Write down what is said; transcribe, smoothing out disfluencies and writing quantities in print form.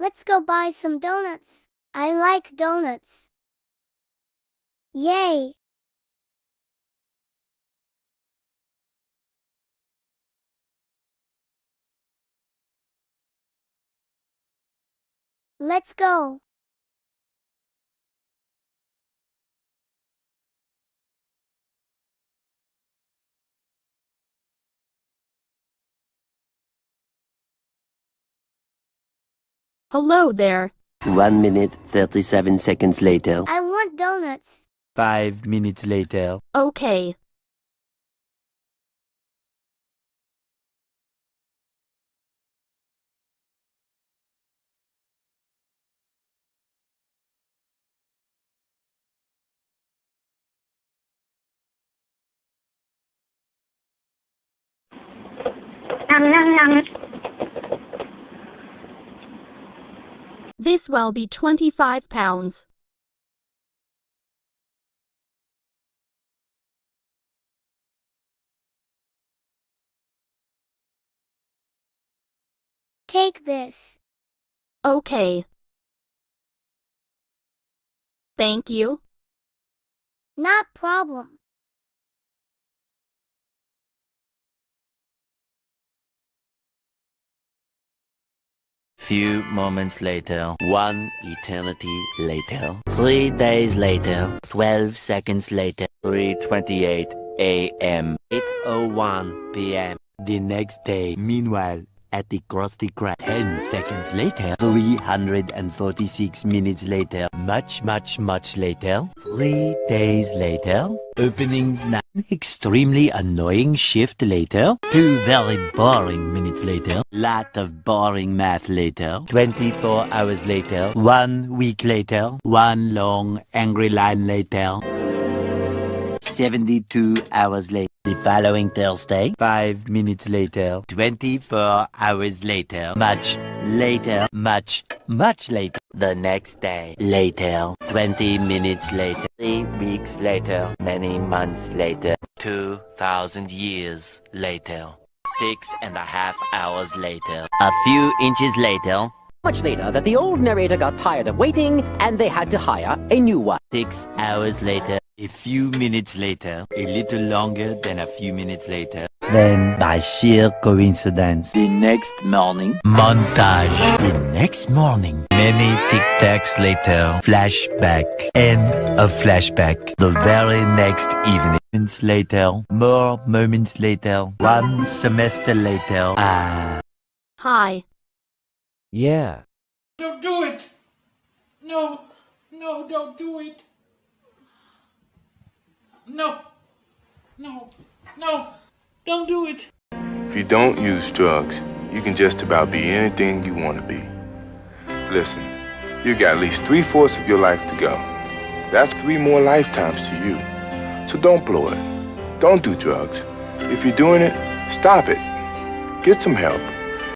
Let's go buy some donuts. I like donuts. Yay! Let's go. Hello there. 1 minute, 37 seconds later. I want donuts. 5 minutes later. Okay. This will be 25 pounds. Take this. Okay. Thank you. Not problem. Few moments later. 1 eternity later. 3 days later. 12 seconds later. 3:28 a.m. 8:01 p.m. The next day. Meanwhile, at the Krusty Krab. 10 seconds later. 346 minutes later. Much later. 3 days later. Opening night. Extremely annoying shift later. 2 very boring minutes later. Lot of boring math later. 24 hours later. 1 week later. 1 long angry line later. 72 hours later. The following Thursday. 5 minutes later. 24 hours later. Much later. Much later. The next day. Later. 20 minutes later. 3 weeks later. Many months later. 2,000 years later. 6.5 hours later. A few inches later. Much later that the old narrator got tired of waiting and they had to hire a new one. 6 hours later. A few minutes later. A little longer than a few minutes later. Then, by sheer coincidence, the next morning, montage. The next morning, many tic-tacs later, flashback, and a flashback. The very next evening, moments later, more moments later, 1 semester later. Hi. Yeah. Don't do it! No, don't do it! No, don't do it! If you don't use drugs, you can just about be anything you want to be. Listen, you got at least 3/4 of your life to go. That's 3 more lifetimes to you. So don't blow it. Don't do drugs. If you're doing it, stop it. Get some help.